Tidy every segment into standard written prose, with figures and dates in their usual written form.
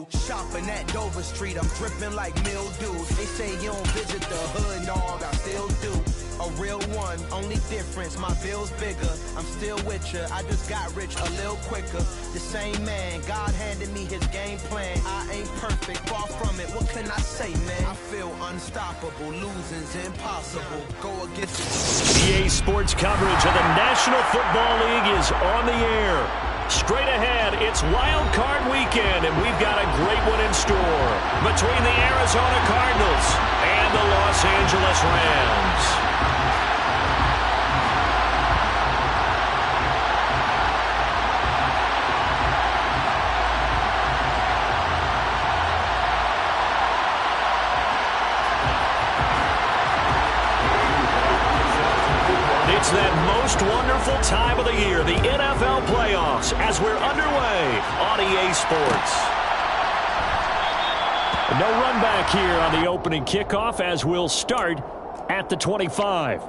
Shopping at Dover Street, I'm dripping like mildew. They say you don't visit the hood, dog, I still do. A real one, only difference, my bill's bigger. I'm still with ya, I just got rich a little quicker. The same man, God handed me his game plan. I ain't perfect, far from it, what can I say, man? I feel unstoppable, losing's impossible. Go against it. EA Sports coverage of the National Football League is on the air. Straight ahead, it's Wild Card Weekend, and we've got a great one in store between the Arizona Cardinals and the Los Angeles Rams. It's that most wonderful time of the year, the NFL playoffs, as we're underway on EA Sports. No run back here on the opening kickoff as we'll start at the 25.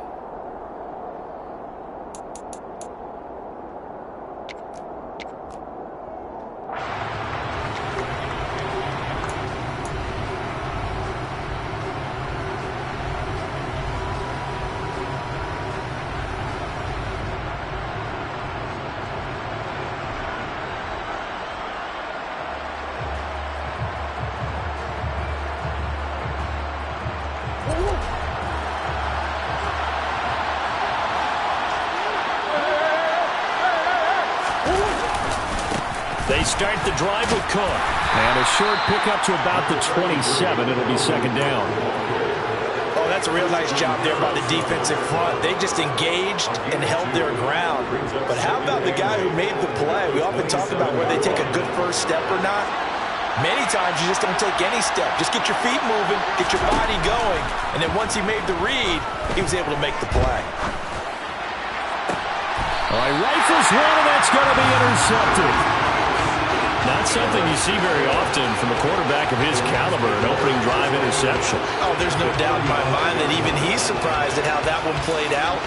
They start the drive with Cook. And a short pickup to about the 27. It'll be second down. Oh, that's a real nice job there by the defensive front. They just engaged and held their ground. But how about the guy who made the play? We often talk about where they take a good first step or not. Many times you just don't take any step. Just get your feet moving, get your body going. And then once he made the read, he was able to make the play. All right, rifles one, and that's going to be intercepted. Not something you see very often from a quarterback of his caliber, an opening drive interception. Oh, there's no doubt in my mind that even he's surprised at how that one played out.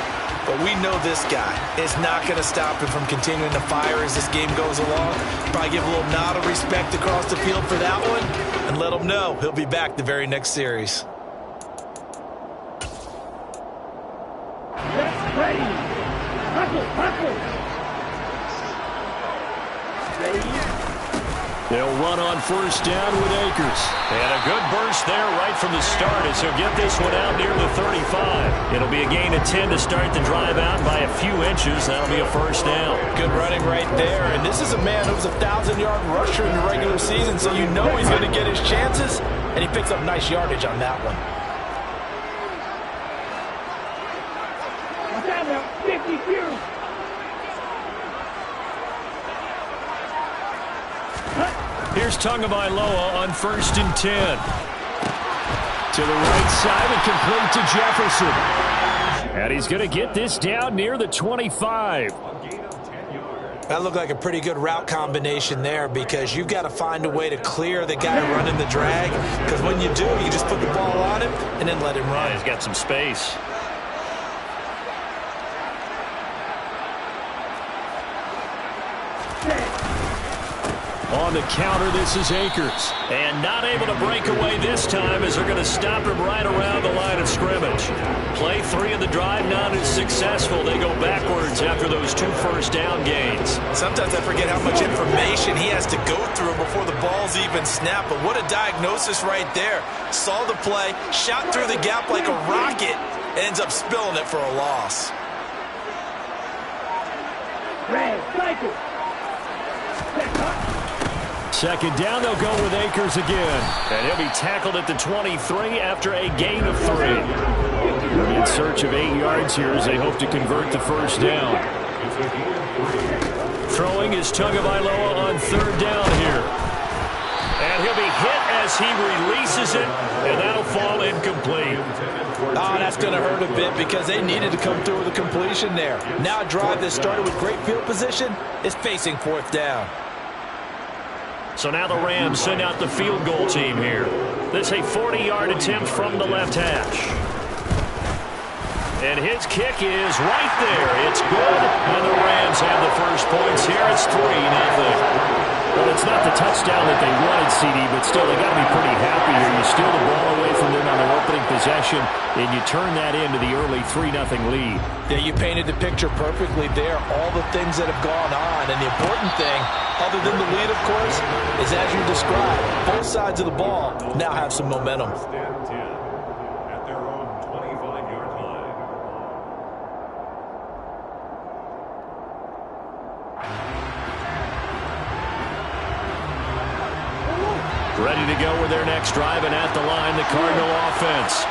But we know this guy is not going to stop him from continuing to fire as this game goes along. Probably give a little nod of respect across the field for that one and let him know he'll be back the very next series. Ready. Huckle. They'll run on first down with Akers. And a good burst there right from the start as he'll get this one out near the 35. It'll be a gain of 10 to start the drive out by a few inches. That'll be a first down. Good running right there. And this is a man who was a 1,000-yard rusher in the regular season, so you know he's going to get his chances. And he picks up nice yardage on that one. 52. Here's Tagovailoa on first and 10. To the right side and complete to Jefferson. And he's going to get this down near the 25. That looked like a pretty good route combination there because you've got to find a way to clear the guy running the drag. Because when you do, you just put the ball on him and then let him run. Yeah, he's got some space. On the counter, this is Akers. And not able to break away this time as they're going to stop him right around the line of scrimmage. Play 3 of the drive not as successful. They go backwards after those 2 first down gains. Sometimes I forget how much information he has to go through before the ball's even snapped. But what a diagnosis right there. Saw the play, shot through the gap like a rocket, and ends up spilling it for a loss. Second down, they'll go with Akers again. And he'll be tackled at the 23 after a gain of 3. In search of 8 yards here as they hope to convert the first down. Throwing is Tagovailoa on third down here. And he'll be hit as he releases it, and that'll fall incomplete. Oh, that's going to hurt a bit because they needed to come through with a completion there. Now a drive that started with great field position is facing fourth down. So now the Rams send out the field goal team here. This is a 40-yard attempt from the left hash. And his kick is right there. It's good. And the Rams have the first points here. It's 3-0. But it's not the touchdown that they wanted, CD, possession, and you turn that into the early 3-0 lead. Yeah, you painted the picture perfectly there. All the things that have gone on. And the important thing, other than the lead, of course, is as you described, both sides of the ball now have some momentum. Ready to go with their next drive, and at the line, the Cardinal offense.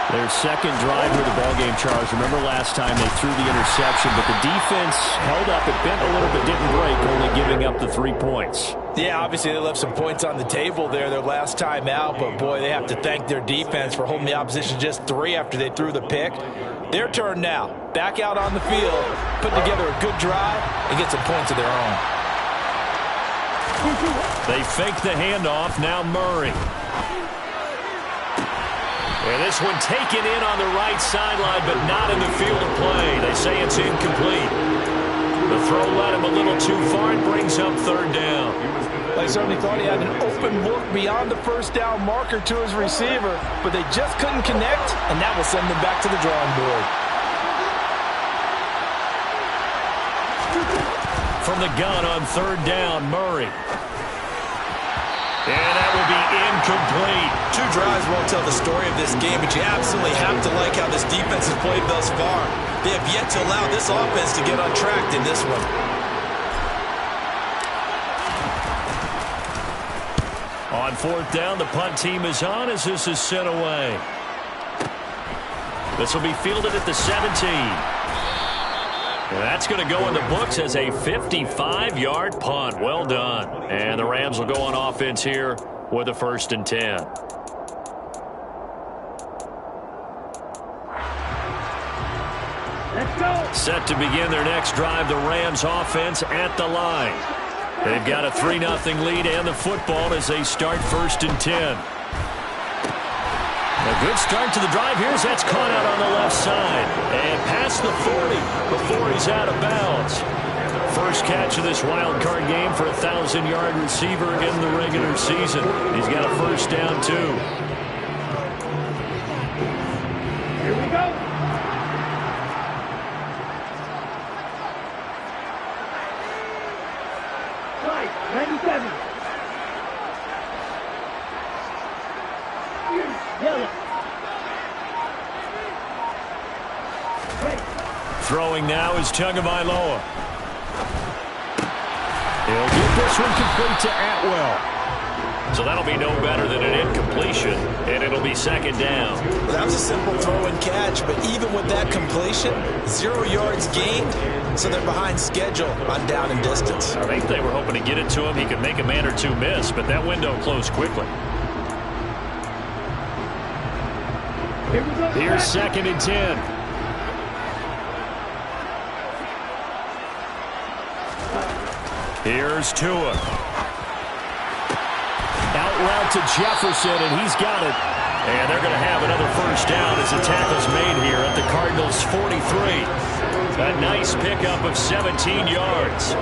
Their second drive with the ballgame, Charles. Remember last time they threw the interception, but the defense held up. It bent a little bit, didn't break, only giving up the 3 points. Yeah, obviously they left some points on the table there their last time out, but boy, they have to thank their defense for holding the opposition just 3 after they threw the pick. Their turn now. Back out on the field, put together a good drive, and get some points of their own. They fake the handoff. Now Murray. And this one taken in on the right sideline, but not in the field of play. They say it's incomplete. The throw led him a little too far and brings up 3rd down. They certainly thought he had an open look beyond the first down marker to his receiver, but they just couldn't connect, and that will send them back to the drawing board. From the gun on 3rd down, Murray. And that will be incomplete. 2 drives won't tell the story of this game, but you absolutely have to like how this defense has played thus far. They have yet to allow this offense to get untracked in this one. On 4th down, the punt team is on as this is sent away. This will be fielded at the 17. That's going to go in the books as a 55-yard punt. Well done. And the Rams will go on offense here with a 1st and 10. Let's go. Set to begin their next drive, the Rams offense at the line. They've got a 3-0 lead and the football as they start 1st and 10. A good start to the drive. That's caught out on the left side. And past the 40 before he's out of bounds. First catch of this wild card game for a 1,000-yard receiver in the regular season. He's got a 1st down, too. Here we go. Right, 97. Yellow. Throwing now is Tagovailoa. He'll get this one complete to Atwell. So that'll be no better than an incompletion, and it'll be 2nd down. Well, that was a simple throw and catch, but even with that completion, 0 yards gained, so they're behind schedule on down and distance. I think they were hoping to get it to him. He could make a man or two miss, but that window closed quickly. Here's 2nd and 10. Here's Tua. Out route to Jefferson, and he's got it. And they're going to have another 1st down as the tackle's made here at the Cardinals' 43. A nice pickup of 17 yards.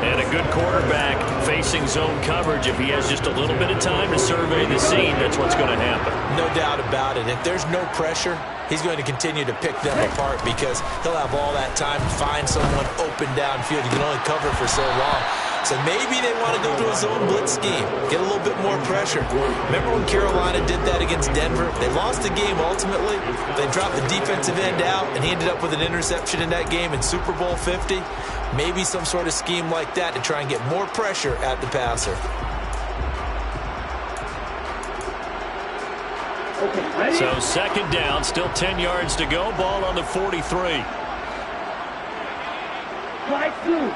And a good quarterback facing zone coverage. If he has just a little bit of time to survey the scene, that's what's going to happen. No doubt about it. If there's no pressure, he's going to continue to pick them apart because he'll have all that time to find someone open downfield. You can only cover for so long. So maybe they want to go to a zone blitz scheme, get a little bit more pressure. Remember when Carolina did that against Denver? They lost the game ultimately. They dropped the defensive end out, and he ended up with an interception in that game in Super Bowl 50. Maybe some sort of scheme like that to try and get more pressure at the passer. So 2nd down, still 10 yards to go. Ball on the 43. Fly through.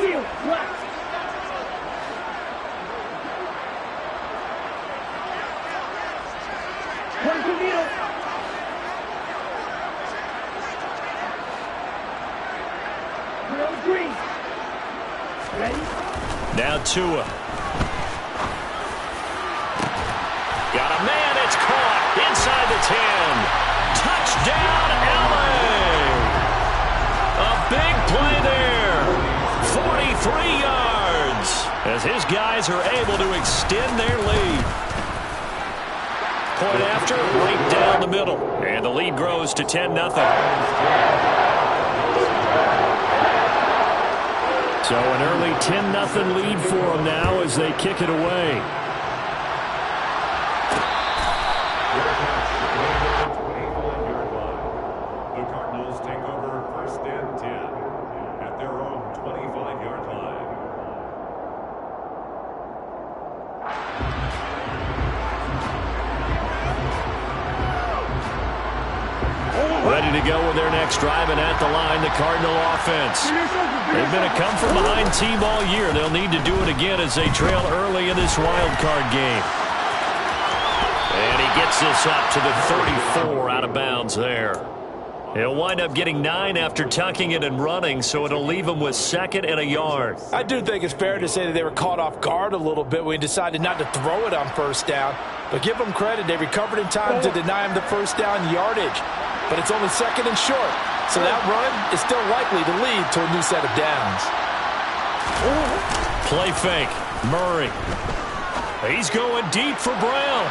Field, block. One to middle. Green. Ready? Now Tua. Got a man, it's caught inside the 10. Touchdown, LA! A big play there. 43 yards as his guys are able to extend their lead. point after, right down the middle. And the lead grows to 10-0. So an early 10-0 lead for them now as they kick it away. The Cardinals take over 1st and 10 at their own 25-yard line. Ready to go with their next drive, and at the line, the Cardinal offense. They've been a come-from-behind team all year. They'll need to do it again as they trail early in this wild card game. And he gets this up to the 34 out of bounds there. He'll wind up getting 9 after tucking it and running, so it'll leave him with 2nd and a yard. I do think it's fair to say that they were caught off guard a little bit when he decided not to throw it on 1st down. But give them credit, they recovered in time to deny him the 1st down yardage. But it's only 2nd and short, so that run is still likely to lead to a new set of downs. Play fake, Murray. He's going deep for Brown.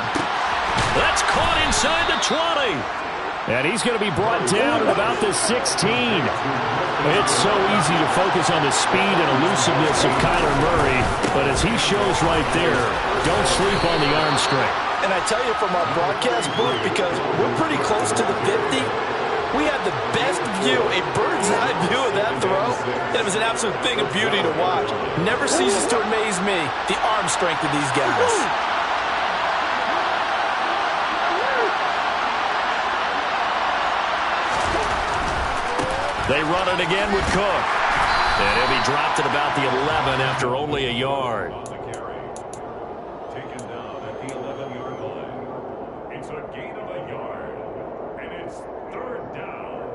That's caught inside the 20. And he's going to be brought down at about the 16. It's so easy to focus on the speed and elusiveness of Kyler Murray, but as he shows right there, don't sleep on the arm strength. And I tell you from our broadcast booth, because we're pretty close to the 50, we had the best view, a bird's-eye view of that throw. And it was an absolute thing of beauty to watch. Never ceases to amaze me, the arm strength of these guys. They run it again with Cook. And he'll be dropped at about the 11 after only a yard. Taken down at the 11-yard line. It's a gain of a yard. And it's 3rd down.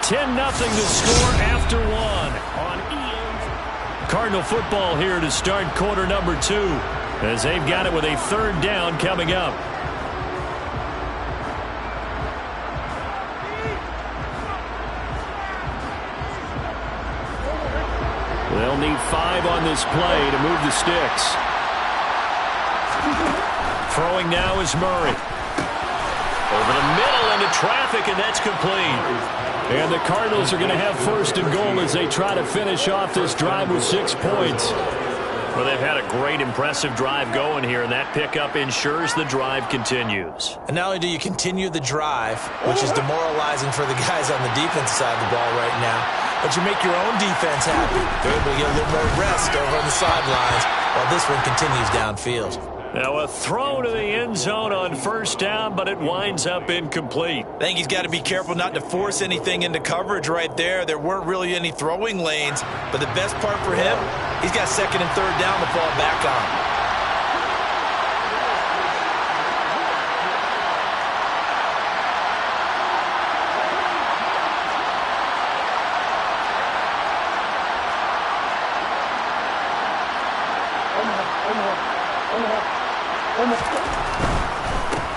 10-0 to score after 1 on EA. Cardinal football here to start quarter number 2. As they've got it with a 3rd down coming up. They'll need 5 on this play to move the sticks. Throwing now is Murray. Over the middle into traffic, and that's complete. And the Cardinals are going to have 1st and goal as they try to finish off this drive with 6 points. Well, they've had a great, impressive drive going here, and that pickup ensures the drive continues. And not only do you continue the drive, which is demoralizing for the guys on the defense side of the ball right now, but you make your own defense happy. They're able to get a little more rest over on the sidelines while this one continues downfield. Now a throw to the end zone on 1st down, but it winds up incomplete. I think he's got to be careful not to force anything into coverage right there. There weren't really any throwing lanes, but the best part for him, he's got 2nd and 3rd down to fall back on.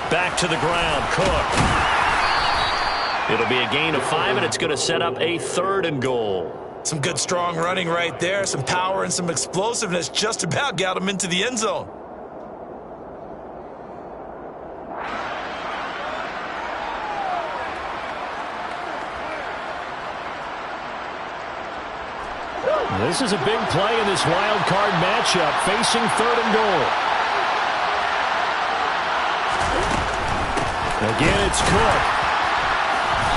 Back to the ground, Cook. It'll be a gain of 5, and it's going to set up a 3rd and goal. Some good strong running right there, some power and some explosiveness just about got him into the end zone. This is a big play in this wild card matchup, facing 3rd and goal. Again, it's Cook.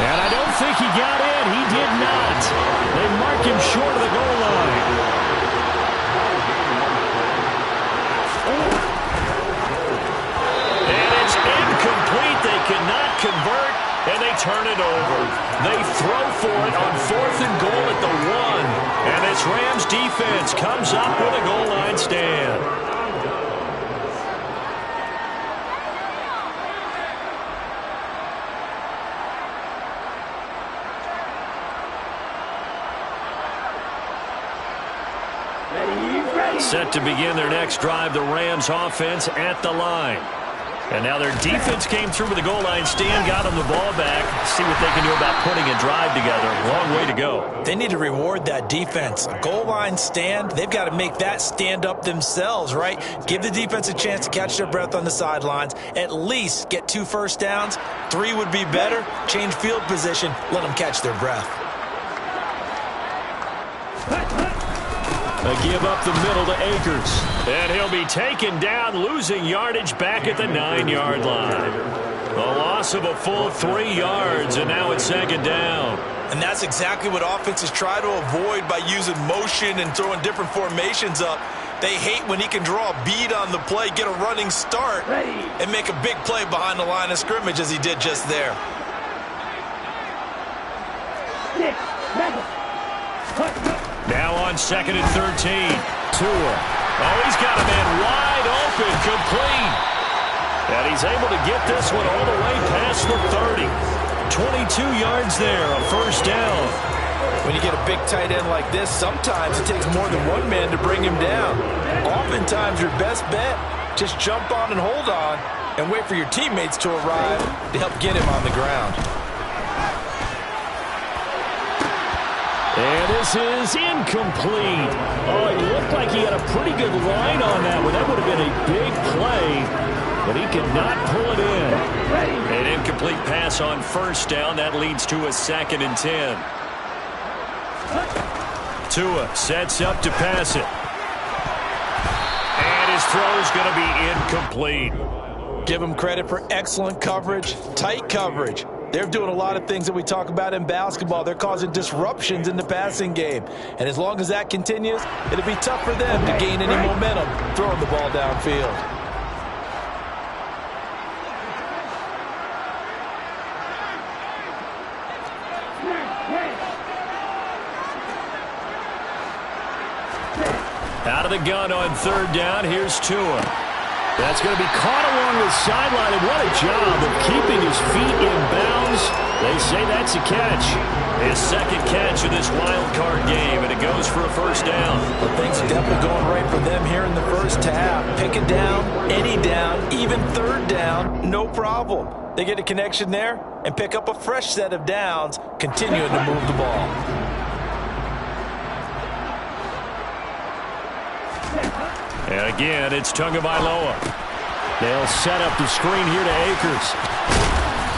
And I don't think he got in. He did not. They mark him short of the goal line. And it's incomplete. They cannot convert, and they turn it over. They throw for it on 4th and goal at the 1. And this Rams defense comes up with a goal line stand. Set to begin their next drive, the Rams offense at the line. And now their defense came through with the goal line stand, got them the ball back. See what they can do about putting a drive together. Long way to go. They need to reward that defense. A goal line stand, they've got to make that stand up themselves, right? Give the defense a chance to catch their breath on the sidelines. At least get 2 first downs. 3 would be better. Change field position. Let them catch their breath. A give up the middle to Akers. And he'll be taken down, losing yardage back at the 9-yard line. A loss of a full 3 yards, and now it's 2nd down. And that's exactly what offenses try to avoid by using motion and throwing different formations up. They hate when he can draw a bead on the play, get a running start, and make a big play behind the line of scrimmage as he did just there. 6, 7. Now on 2nd and 13. Tua. Oh, he's got a man wide open, complete. And he's able to get this one all the way past the 30. 22 yards there, a first down. When you get a big tight end like this, sometimes it takes more than one man to bring him down. Oftentimes, your best bet, just jump on and hold on and wait for your teammates to arrive to help get him on the ground. And this is incomplete. Oh, it looked like he had a pretty good line on that one. That would have been a big play, but he could not pull it in. An incomplete pass on first down. That leads to a 2nd and 10. Tua sets up to pass it. And his throw is going to be incomplete. Give him credit for excellent coverage, tight coverage. They're doing a lot of things that we talk about in basketball. They're causing disruptions in the passing game. And as long as that continues, it'll be tough for them to gain any momentum throwing the ball downfield. Out of the gun on 3rd down. Here's Tua. That's going to be caught along the sideline, and what a job of keeping his feet in bounds. They say that's a catch. His 2nd catch of this wild card game, and it goes for a first down. Well, things are definitely going right for them here in the first half. Pick it down, any down, even 3rd down, no problem. They get a connection there and pick up a fresh set of downs, continuing to move the ball. And again, it's Tagovailoa. They'll set up the screen here to Akers.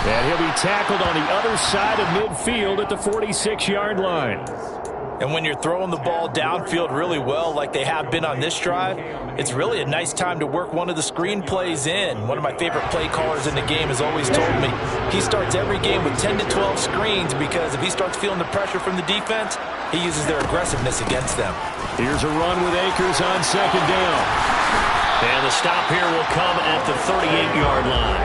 And he'll be tackled on the other side of midfield at the 46-yard line. And when you're throwing the ball downfield really well like they have been on this drive, it's really a nice time to work one of the screen plays in. One of my favorite play callers in the game has always told me he starts every game with 10 to 12 screens because if he starts feeling the pressure from the defense, he uses their aggressiveness against them. Here's a run with Akers on 2nd down. And the stop here will come at the 38-yard line.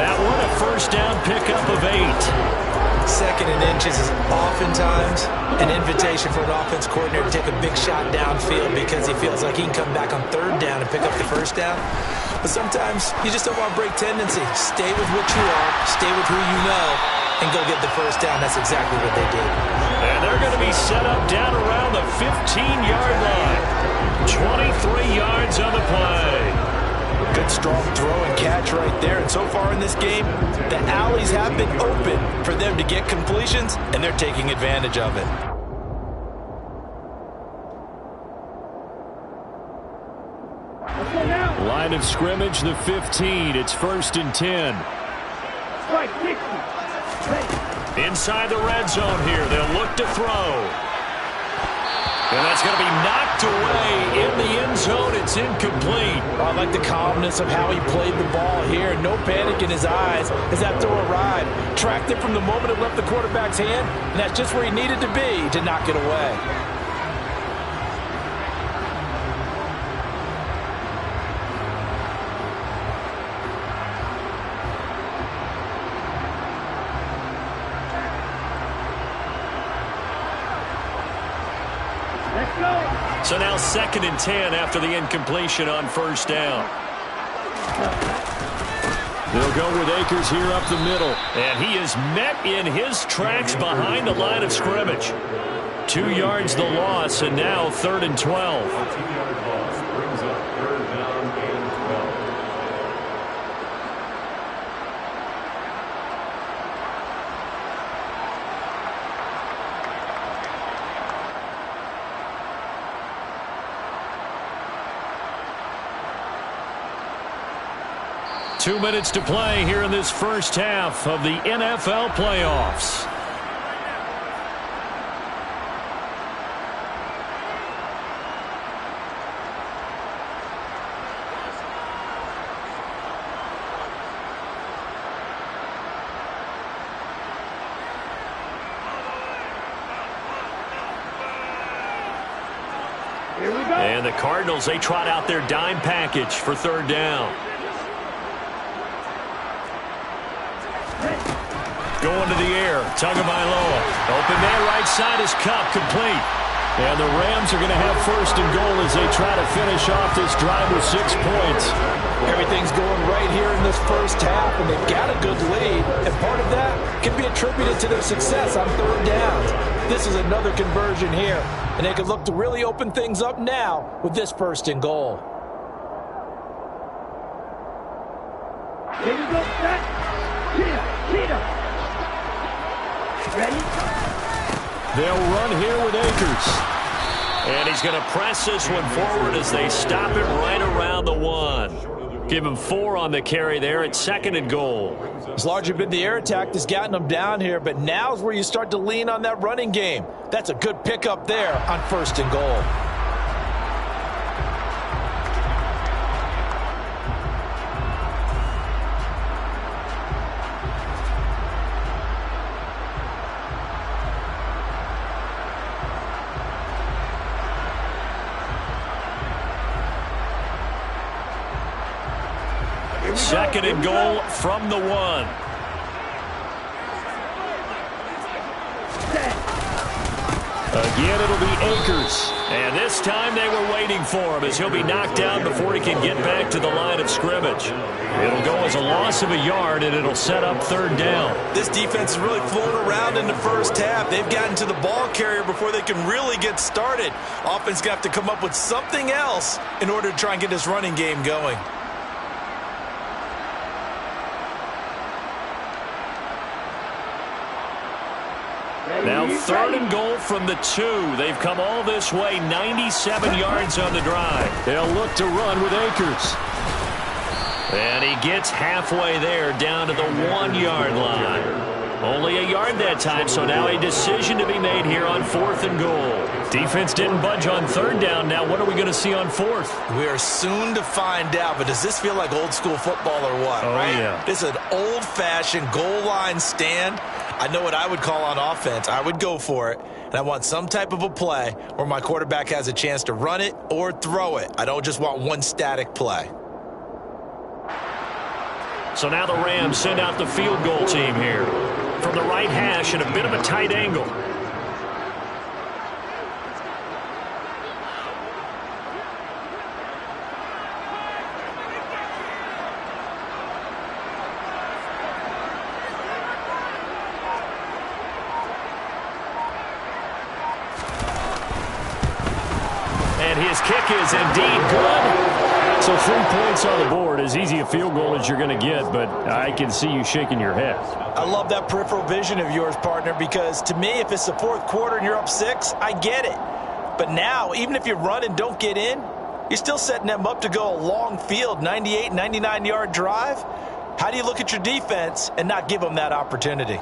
That one a first down pickup of 8. 2nd and inches is oftentimes an invitation for an offense coordinator to take a big shot downfield because he feels like he can come back on 3rd down and pick up the first down. But sometimes you just don't want to break tendency. Stay with what you are, stay with who you know, and go get the first down. That's exactly what they did. And they're going to be set up down around the 15-yard line. 23 yards on the play. Good strong throw and catch right there. And so far in this game, the alleys have been open for them to get completions, and they're taking advantage of it. Line of scrimmage, the 15. It's 1st and 10. Strike 60. Inside the red zone here. They'll look to throw. And that's going to be knocked away in the end zone. It's incomplete. I like the calmness of how he played the ball here. No panic in his eyes as that throw arrived. Tracked it from the moment it left the quarterback's hand, and that's just where he needed to be to knock it away. So now 2nd and 10 after the incompletion on first down. They'll go with Akers here up the middle. And he is met in his tracks behind the line of scrimmage. 2 yards the loss, and now 3rd and 12. 2-yard loss brings up 3rd down and 12. 2 minutes to play here in this first half of the NFL playoffs. And the Cardinals, they trot out their dime package for third down. Going to the air, Tagovailoa. Open man, right side is Kupp, complete. And the Rams are going to have first and goal as they try to finish off this drive with 6 points. Everything's going right here in this first half, and they've got a good lead. And part of that can be attributed to their success on third downs. This is another conversion here, and they can look to really open things up now with this first and goal. Here we go, set. Cheetah. Ready? They'll run here with Akers. And he's going to press this one forward as they stop him right around the 1. Give him 4 on the carry there at 2nd and goal. It's largely been the air attack that's gotten them down here, but now's where you start to lean on that running game. That's a good pickup there on 1st and goal. Second and goal from the 1. Again, it'll be Akers. And this time they were waiting for him as he'll be knocked down before he can get back to the line of scrimmage. It'll go as a loss of a yard, and it'll set up third down. This defense is really flown around in the first half. They've gotten to the ball carrier before they can really get started. Offense got to come up with something else in order to try and get this running game going. Now third and goal from the 2. They've come all this way, 97 yards on the drive. They'll look to run with Akers. And he gets halfway there down to the 1-yard line. Only a yard that time, so now a decision to be made here on 4th and goal. Defense didn't budge on third down. Now what are we going to see on 4th? We are soon to find out, but does this feel like old school football or what? Oh, right? yeah. This is an old-fashioned goal line stand. I know what I would call on offense. I would go for it, and I want some type of a play where my quarterback has a chance to run it or throw it. I don't just want one static play. So now the Rams send out the field goal team here. From the right hash at a bit of a tight angle. And his kick is indeed good. So 3 points on the board, as easy a field goal as you're going to get, but I can see you shaking your head. I love that peripheral vision of yours, partner, because to me, if it's the 4th quarter and you're up 6, I get it. But now, even if you run and don't get in, you're still setting them up to go a long field, 98, 99-yard drive. How do you look at your defense and not give them that opportunity?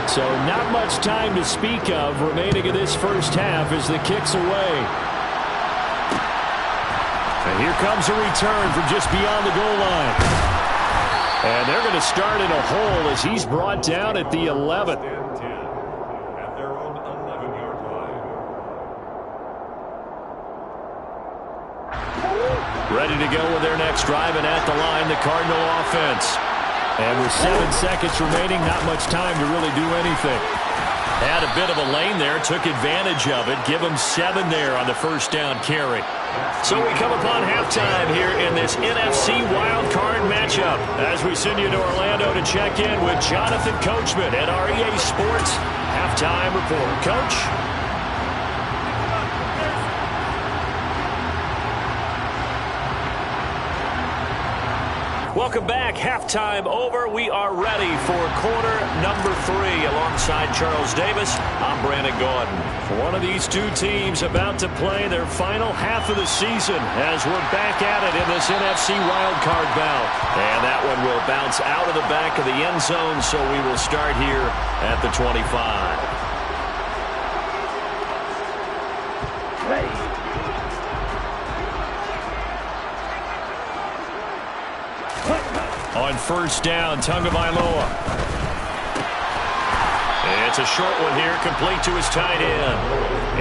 So not much time to speak of remaining in this first half as the kick's away. And here comes a return from just beyond the goal line. And they're going to start in a hole as he's brought down at the 11th. At their own 11-yard line. Ready to go with their next drive, and at the line, the Cardinal offense. And with 7 seconds remaining, not much time to really do anything. Had a bit of a lane there, took advantage of it. Give him 7 there on the first down carry. So we come upon halftime here in this NFC wildcard matchup as we send you to Orlando to check in with Jonathan Coachman at our EA Sports Halftime Report. Coach? Welcome back. Halftime over. We are ready for quarter number 3. Alongside Charles Davis, I'm Brandon Gaudin. One of these two teams about to play their final half of the season as we're back at it in this NFC wildcard bout. And that one will bounce out of the back of the end zone, so we will start here at the 25. Ready. On first down, Tagovailoa. It's a short one here, complete to his tight end.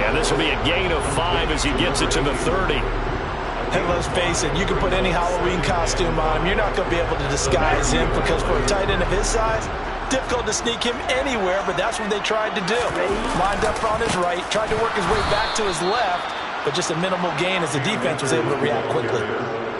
And this will be a gain of 5 as he gets it to the 30. And let's face it, you can put any Halloween costume on him. You're not going to be able to disguise him because for a tight end of his size, difficult to sneak him anywhere, but that's what they tried to do. Lined up on his right, tried to work his way back to his left, but just a minimal gain as the defense was able to react quickly.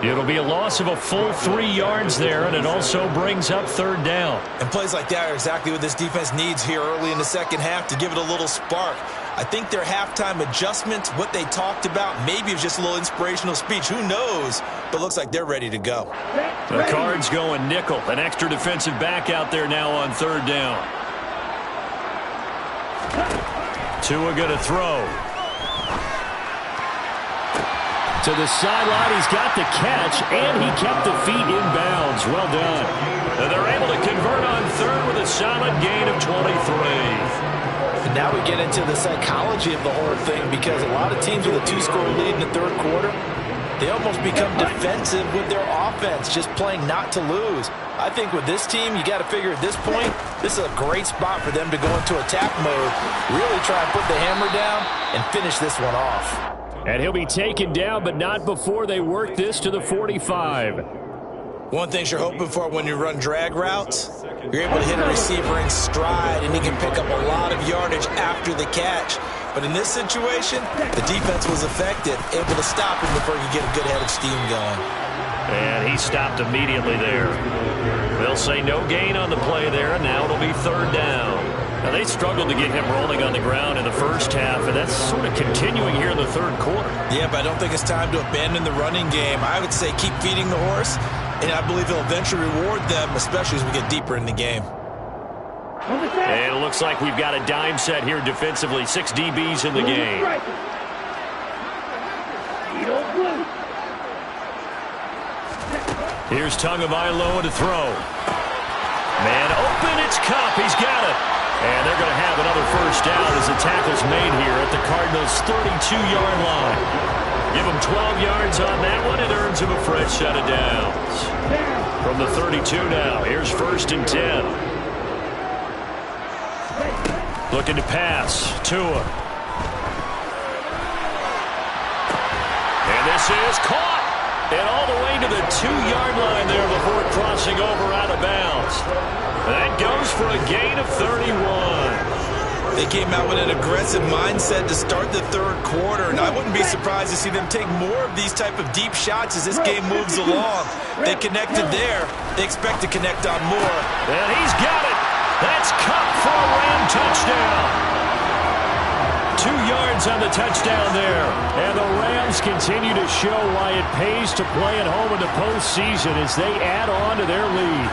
It'll be a loss of a full 3 yards there, and it also brings up third down. And plays like that are exactly what this defense needs here early in the second half to give it a little spark. I think their halftime adjustment, what they talked about, maybe it was just a little inspirational speech. Who knows? But looks like they're ready to go. The Cards going nickel. An extra defensive back out there now on third down. Tua going to throw. To the sideline, he's got the catch, and he kept the feet in bounds. Well done. And they're able to convert on third with a solid gain of 23. And now we get into the psychology of the whole thing because a lot of teams with a 2-score lead in the third quarter, they almost become defensive with their offense, just playing not to lose. I think with this team, you got to figure at this point, this is a great spot for them to go into attack mode, really try and put the hammer down and finish this one off. And he'll be taken down, but not before they work this to the 45. One thing you're hoping for when you run drag routes, you're able to hit a receiver in stride, and he can pick up a lot of yardage after the catch. But in this situation, the defense was effective, able to stop him before you get a good head of steam going. And he stopped immediately there. They'll say no gain on the play there, and now it'll be third down. Now, they struggled to get him rolling on the ground in the first half, and that's sort of continuing here in the third quarter. Yeah, but I don't think it's time to abandon the running game. I would say keep feeding the horse, and I believe he'll eventually reward them, especially as we get deeper in the game. And it looks like we've got a dime set here defensively. 6 DBs in the game. Here's Tagovailoa to throw. Man open, it's Kupp. He's got it. And they're going to have another first down as the tackle's made here at the Cardinals' 32-yard line. Give them 12 yards on that one. It earns him a fresh set of downs. From the 32 now, here's first and 10. Looking to pass. Tua. And this is caught. And all the way to the 2-yard line there before crossing over out of bounds. That goes for a gain of 31. They came out with an aggressive mindset to start the third quarter, and I wouldn't be surprised to see them take more of these type of deep shots as this game moves along. They connected there. They expect to connect on more. And he's got it. That's Kupp for a Ram touchdown. 2 yards on the touchdown there. And the Rams continue to show why it pays to play at home in the postseason as they add on to their lead.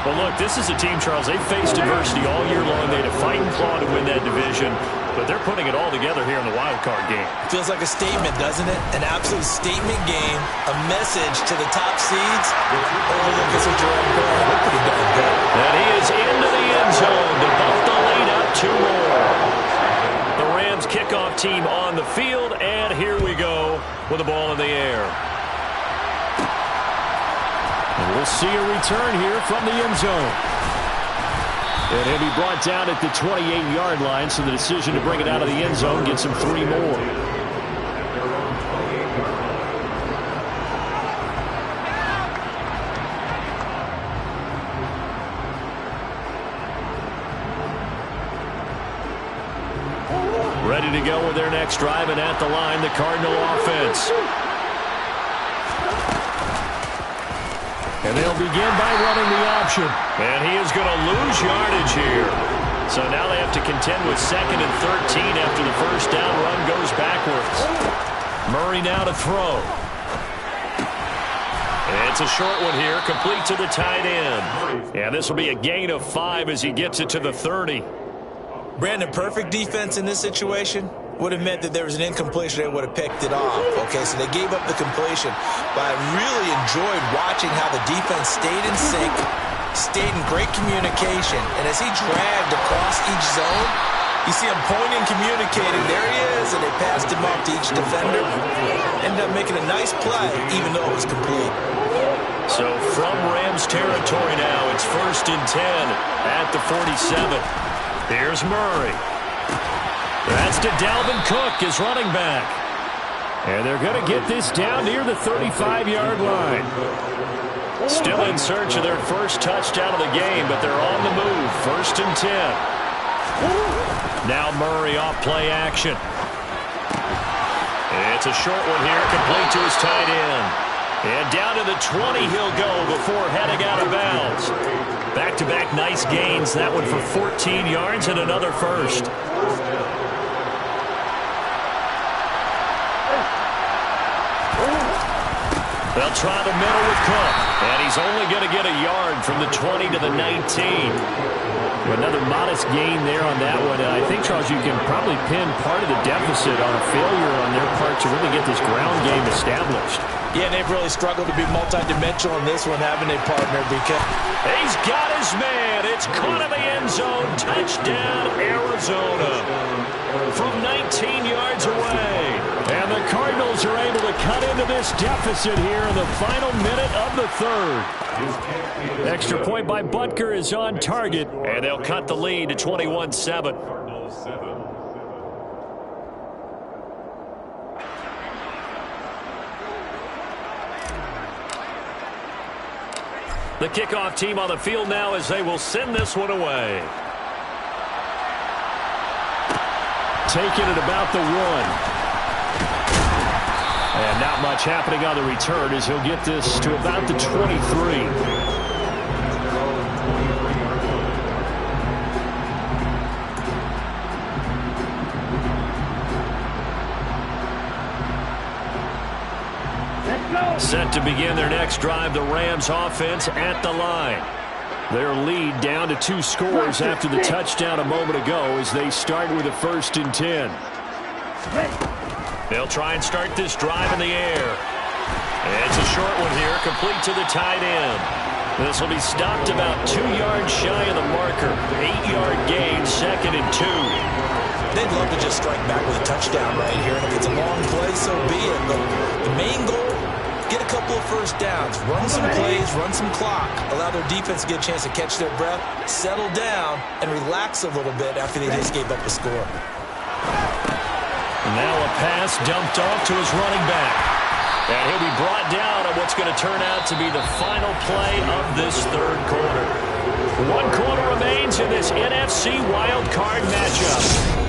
Well, look, this is a team, Charles, they faced adversity all year long. They had to fight and claw to win that division, but they're putting it all together here in the wild card game. Feels like a statement, doesn't it? An absolute statement game, a message to the top seeds. Overlook is a Jerome Brown. They're pretty darn good. And he is into the end zone to bump the lead up 2 more. The Rams kickoff team on the field, and here we go with the ball in the air. And we'll see a return here from the end zone. And he'll be brought down at the 28-yard line, so the decision to bring it out of the end zone gets him 3 more. Ready to go with their next drive, and at the line, the Cardinal offense. And they'll begin by running the option. And he is going to lose yardage here. So now they have to contend with 2nd and 13 after the first down run goes backwards. Murray now to throw. It's a short one here, complete to the tight end. And this will be a gain of 5 as he gets it to the 30. Brandon, perfect defense in this situation would have meant that there was an incompletion. They would have picked it off. Okay, so they gave up the completion. But I really enjoyed watching how the defense stayed in sync, stayed in great communication. And as he dragged across each zone, you see him pointing, communicating. There he is, and they passed him off to each defender. Ended up making a nice play, even though it was complete. So from Rams territory now, it's 1st and 10 at the 47. Here's Murray. That's to Dalvin Cook, his running back. And they're going to get this down near the 35-yard line. Still in search of their first touchdown of the game, but they're on the move. 1st and 10. Now Murray off play action. It's a short one here, complete to his tight end. And down to the 20 he'll go before heading out of bounds. Back-to-back nice gains. That one for 14 yards and another first. They'll try the middle with Cook. And he's only going to get a yard from the 20 to the 19. Another modest gain there on that one. And I think, Charles, you can probably pin part of the deficit on a failure on their part to really get this ground game established. Yeah, and they've really struggled to be multidimensional in this one, having a partner, because he's got his man. It's caught in the end zone. Touchdown, Arizona. From 19 yards away. And the Cardinals are able to cut into this deficit here in the final minute of the third. Extra point by Butker is on target. And they'll cut the lead to 21-7. The kickoff team on the field now as they will send this one away. Taking it about the 1. And not much happening on the return as he'll get this to about the 23. Set to begin their next drive, the Rams offense at the line. Their lead down to 2 scores after the touchdown a moment ago as they start with a 1st and 10. They'll try and start this drive in the air. It's a short one here, complete to the tight end. This will be stopped about 2 yards shy of the marker. 8-yard gain, 2nd and 2. They'd love to just strike back with a touchdown right here. And if it's a long play, so be it. But the main goal, get a couple of first downs, run some plays, run some clock, allow their defense to get a chance to catch their breath, settle down, and relax a little bit after they just gave up a score. Now a pass dumped off to his running back. And he'll be brought down on what's going to turn out to be the final play of this third quarter. 1 quarter remains in this NFC Wild Card matchup.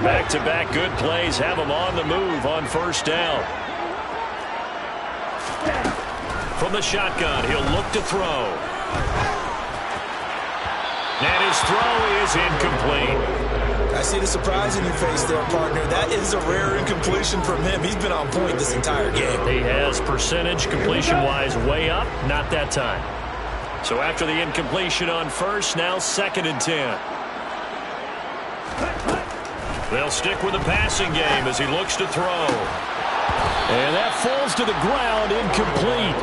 Back-to-back good plays have him on the move on 1st down. From the shotgun, he'll look to throw. And his throw is incomplete. I see the surprise in your face there, partner. That is a rare incompletion from him. He's been on point this entire game. He has percentage completion-wise way up, not that time. So after the incompletion on 1st, now 2nd and 10. They'll stick with the passing game as he looks to throw. And that falls to the ground, incomplete.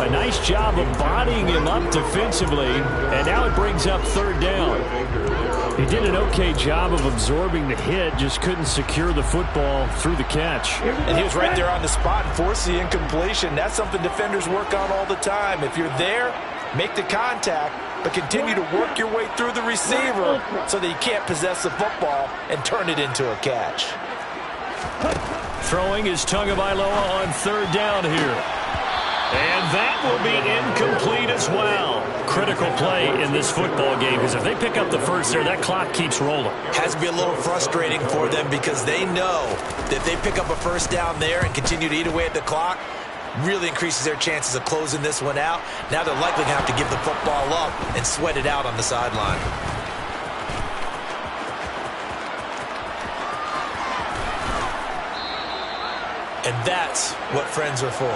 A nice job of bodying him up defensively, and now it brings up 3rd down. He did an okay job of absorbing the hit, just couldn't secure the football through the catch. And he was right there on the spot and forced the incompletion. That's something defenders work on all the time. If you're there, make the contact, but continue to work your way through the receiver so that you can't possess the football and turn it into a catch. Throwing is Tagovailoa on 3rd down here. And that will be incomplete as well. Critical play in this football game, because if they pick up the first there, that clock keeps rolling. Has to be a little frustrating for them because they know that if they pick up a first down there and continue to eat away at the clock, Really increases their chances of closing this one out. Now they're likely going to have to give the football up and sweat it out on the sideline. And that's what friends are for.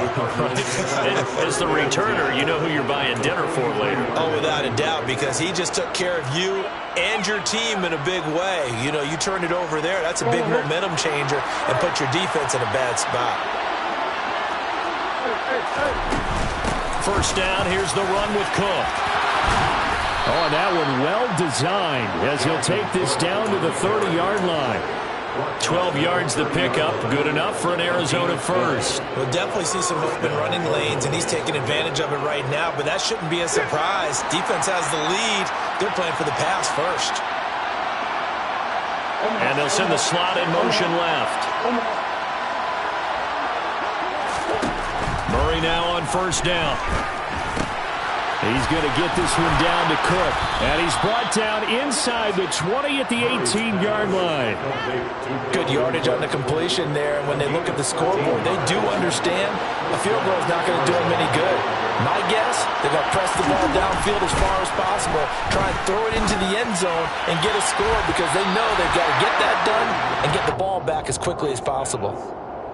As the returner, you know who you're buying dinner for later. Oh, without a doubt, because he just took care of you and your team in a big way. You know, you turn it over there, that's a big momentum changer and put your defense in a bad spot. First down, here's the run with Cook. Oh, and that one well designed as he'll take this down to the 30-yard line. 12 yards the pickup, good enough for an Arizona first. We'll definitely see some open running lanes, and he's taking advantage of it right now, but that shouldn't be a surprise. Defense has the lead. They're playing for the pass first. And they'll send the slot in motion left. Murray now on first down. He's going to get this one down to Cook. And he's brought down inside the 20 at the 18-yard line. Good yardage on the completion there. And when they look at the scoreboard, they do understand a field goal is not going to do them any good. My guess, they're going to press the ball downfield as far as possible, try and throw it into the end zone and get a score because they know they've got to get that done and get the ball back as quickly as possible.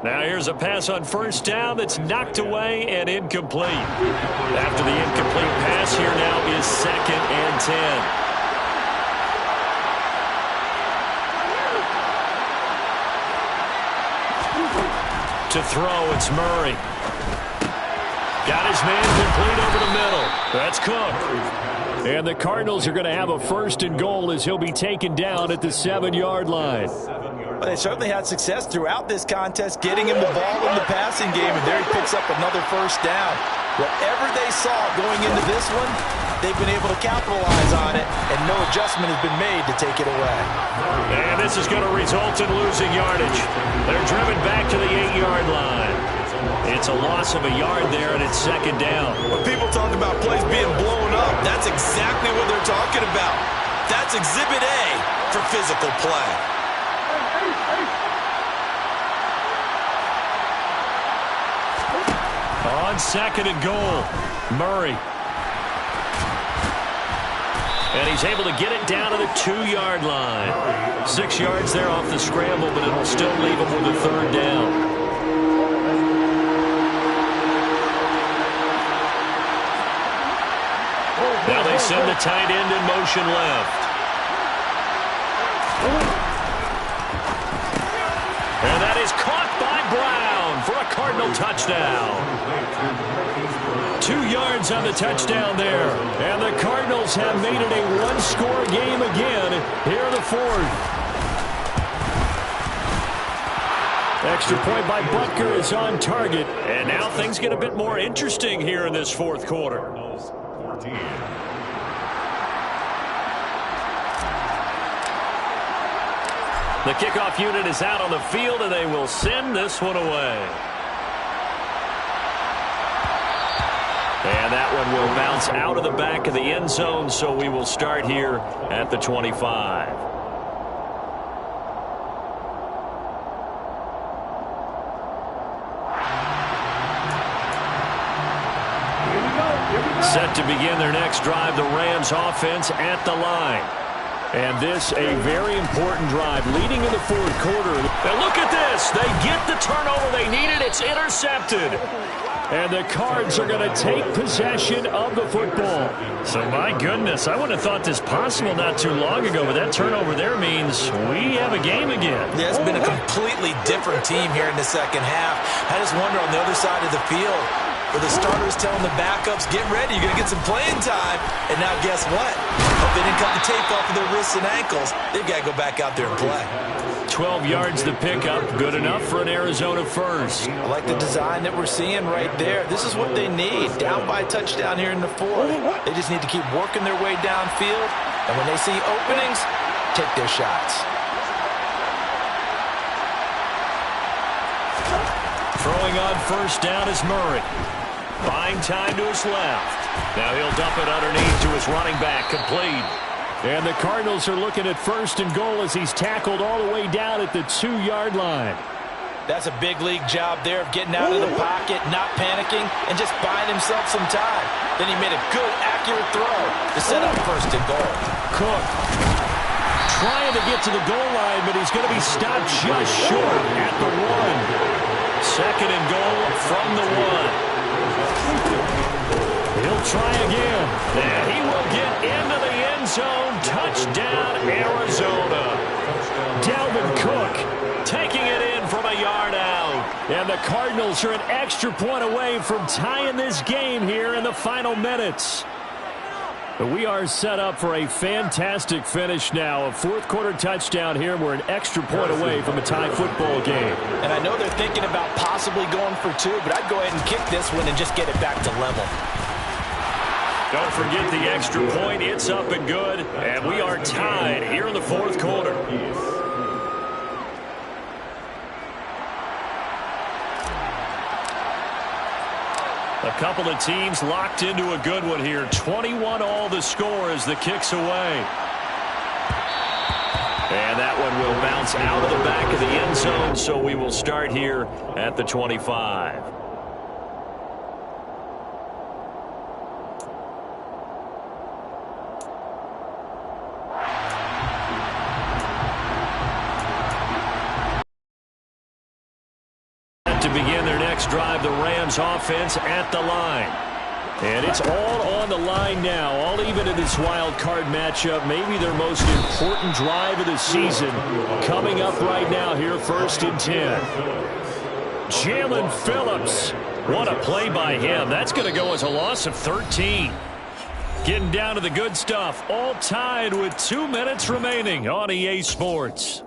Now here's a pass on first down that's knocked away and incomplete. After the incomplete pass, here now is 2nd and 10. To throw, it's Murray. Got his man complete over the middle. That's Cook. And the Cardinals are going to have a 1st and goal as he'll be taken down at the 7-yard line. Well, they certainly had success throughout this contest, getting him the ball in the passing game, and there he picks up another 1st down. Whatever they saw going into this one, they've been able to capitalize on it, and no adjustment has been made to take it away. And this is going to result in losing yardage. They're driven back to the 8-yard line. It's a loss of a yard there, and it's 2nd down. When people talk about plays being blown up, that's exactly what they're talking about. That's Exhibit A for physical play. On 2nd and goal, Murray. And he's able to get it down to the 2-yard line. 6 yards there off the scramble, but it'll still leave him with a 3rd down. Now they send the tight end in motion left. And that is caught by Brown for a Cardinal touchdown. 2 yards on the touchdown there. And the Cardinals have made it a 1-score game again here in the 4th. Extra point by Butker is on target. And now things get a bit more interesting here in this 4th quarter. 14. The kickoff unit is out on the field, and they will send this one away. And that one will bounce out of the back of the end zone, so we will start here at the 25. Set to begin their next drive, the Rams offense at the line. And this a very important drive leading in the 4th quarter. Now look at this. They get the turnover they needed. It's intercepted. And the Cards are going to take possession of the football. So my goodness, I wouldn't have thought this possible not too long ago, but that turnover there means we have a game again. Yeah, it's been a completely different team here in the 2nd half. I just wonder on the other side of the field, where the starters telling the backups, get ready, you're going to get some playing time. And now guess what? If they didn't cut the tape off of their wrists and ankles, they've got to go back out there and play. 12 yards the pickup, good enough for an Arizona first. I like the design that we're seeing right there. This is what they need. Down by a touchdown here in the 4th. They just need to keep working their way downfield. And when they see openings, take their shots. Throwing on first down is Murray. Buying time to his left. Now he'll dump it underneath to his running back, complete. And the Cardinals are looking at 1st and goal as he's tackled all the way down at the 2-yard line. That's a big league job there of getting out of the pocket, not panicking, and just buying himself some time. Then he made a good, accurate throw to set up first and goal. Cook trying to get to the goal line, but he's going to be stopped just short at the 1. Second and goal from the 1. He'll try again, and he will get into the end zone. Touchdown, Arizona. Dalvin Cook taking it in from a yard out. And the Cardinals are an extra point away from tying this game here in the final minutes. But we are set up for a fantastic finish now. A fourth-quarter touchdown here. We're an extra point away from a tie football game. And I know they're thinking about possibly going for 2, but I'd go ahead and kick this one and just get it back to level. Don't forget the extra point. It's up and good. And we are tied here in the fourth quarter. A couple of teams locked into a good one here. 21 all the score as the kick's away. And that one will bounce out of the back of the end zone, so we will start here at the 25. To begin their next drive, the Rams offense at the line. And it's all on the line now, all even in this wild card matchup. Maybe their most important drive of the season coming up right now here, 1st and 10. Jalen Phillips. What a play by him. That's going to go as a loss of 13. Getting down to the good stuff, all tied with 2 minutes remaining on EA Sports.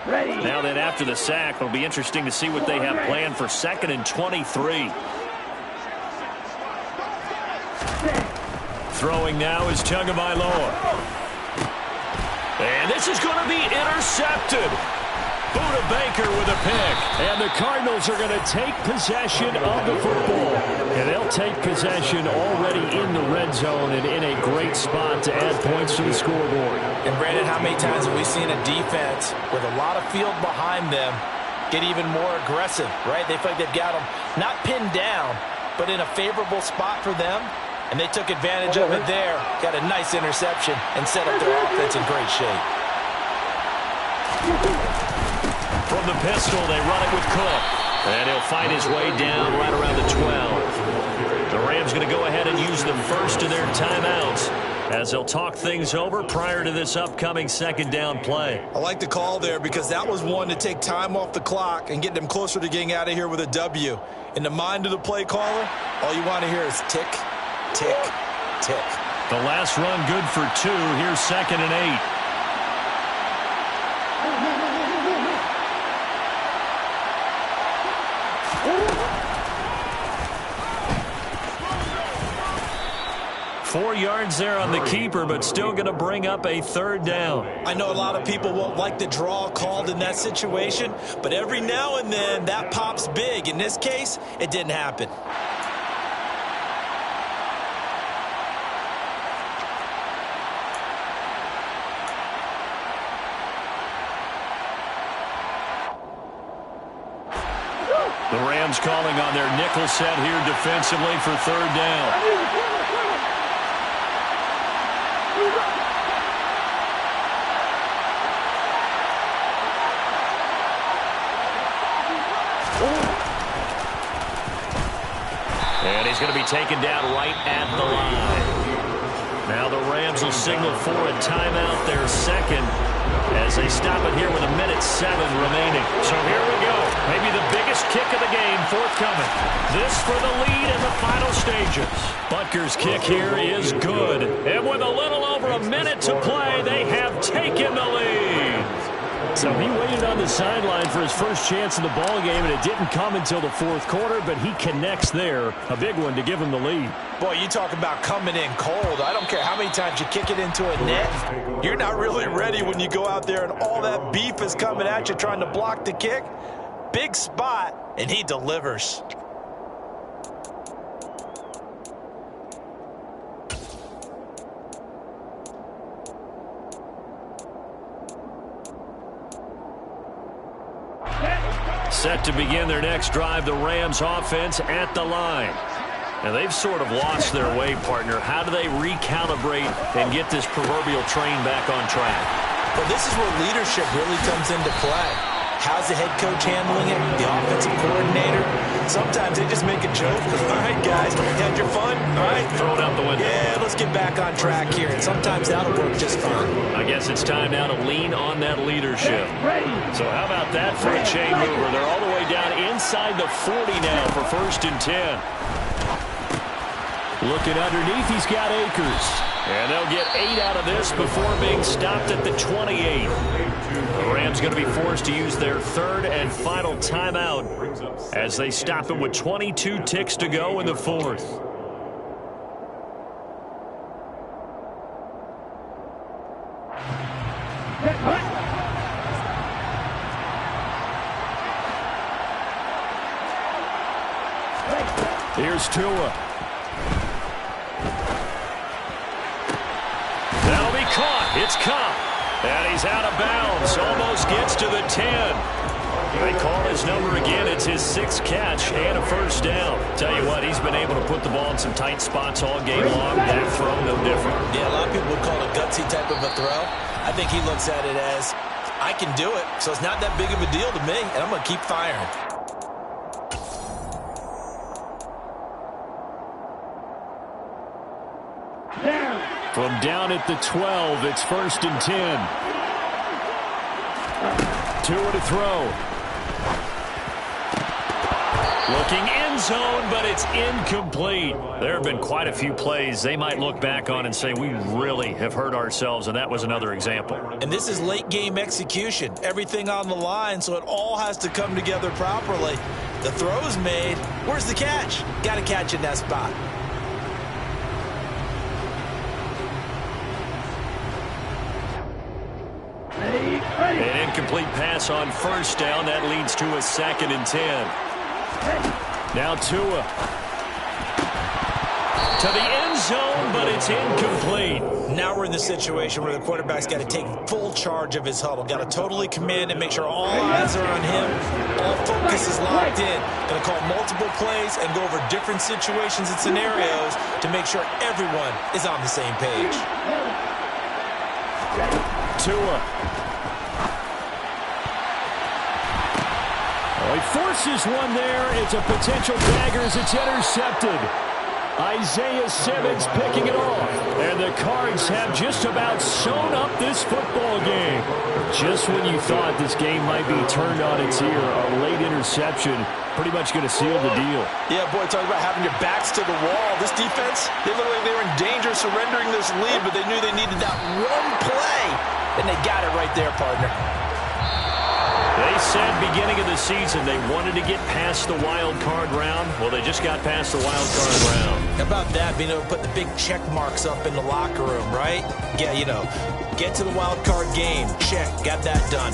Now then, after the sack, it'll be interesting to see what they have planned for 2nd and 23. Throwing now is Tagovailoa. And this is going to be intercepted. Budda Baker with a pick. And the Cardinals are going to take possession of the football. And they'll take possession already in the red zone and in a great spot to add points to the scoreboard. And Brandon, how many times have we seen a defense with a lot of field behind them get even more aggressive, right? They feel like they've got them not pinned down, but in a favorable spot for them. And they took advantage of it there. Got a nice interception and set up their offense in great shape. From the pistol, they run it with Cook. And he'll find his way down right around the 12. The Rams going to go ahead and use the first of their timeouts as they'll talk things over prior to this upcoming 2nd down play. I like the call there because that was one to take time off the clock and get them closer to getting out of here with a W. In the mind of the play caller, all you want to hear is tick, tick, tick. The last run good for 2. Here's 2nd and 8. Four yards there on the keeper, but still going to bring up a 3rd down. I know a lot of people won't like the draw called in that situation, but every now and then that pops big. In this case, it didn't happen. The Rams calling on their nickel set here defensively for 3rd down. And he's going to be taken down right at the line. Now the Rams will signal for a timeout, their 2nd, as they stop it here with 1:07 remaining. So here we go. Maybe the biggest kick of the game forthcoming. This for the lead in the final stages. Butker's kick here is good. And with a little over a minute to play, they have taken the lead. So he waited on the sideline for his first chance in the ball game, and it didn't come until the 4th quarter, but he connects there. A big one to give him the lead. Boy, you talk about coming in cold. I don't care how many times you kick it into a net. You're not really ready when you go out there and all that beef is coming at you trying to block the kick. Big spot, and he delivers. Set to begin their next drive, the Rams offense at the line. Now, they've sort of lost their way, partner. How do they recalibrate and get this proverbial train back on track? Well, this is where leadership really comes into play. How's the head coach handling it? The offensive coordinator? Sometimes they just make a joke. All right, guys, you had your fun? All right. Throw it out the window. Yeah, let's get back on track here. And sometimes that'll work just fine. I guess it's time now to lean on that leadership. So how about that for a chain mover? They're all the way down inside the 40 now for 1st and 10. Looking underneath, he's got Akers. And they'll get 8 out of this before being stopped at the 28. The Rams going to be forced to use their 3rd and final timeout as they stop him with 22 ticks to go in the 4th. Here's Tua. That'll be caught. It's Kupp. And he's out of bounds. Almost gets to the 10. They call his number again. It's his 6th catch and a 1st down. Tell you what, he's been able to put the ball in some tight spots all game long. That throw, no different. Yeah, a lot of people would call it a gutsy type of a throw. I think he looks at it as, I can do it, so it's not that big of a deal to me, and I'm going to keep firing. From down at the 12, it's 1st and 10. Tua to throw. Looking end zone, but it's incomplete. There have been quite a few plays they might look back on and say, we really have hurt ourselves, and that was another example. And this is late game execution. Everything on the line, so it all has to come together properly. The throw's made. Where's the catch? Got to catch in that spot. An incomplete pass on 1st down. That leads to a 2nd and 10. Now Tua. To the end zone, but it's incomplete. Now we're in the situation where the quarterback's got to take full charge of his huddle. Got to totally command and make sure all eyes are on him. All focus is locked in. Going to call multiple plays and go over different situations and scenarios to make sure everyone is on the same page. Tua. Oh, he forces one there. It's a potential dagger as it's intercepted. Isaiah Simmons picking it off. And the Cards have just about sewn up this football game. Just when you thought this game might be turned on its ear, a late interception pretty much going to seal the deal. Yeah, boy, talk about having your backs to the wall. This defense, they looked like they were in danger of surrendering this lead, but they knew they needed that one play. And they got it right there, partner. They said beginning of the season they wanted to get past the wild card round. Well, they just got past the wild card round. How about that, being able to put the big check marks up in the locker room, right? Yeah, you know, get to the wild card game. Check, got that done.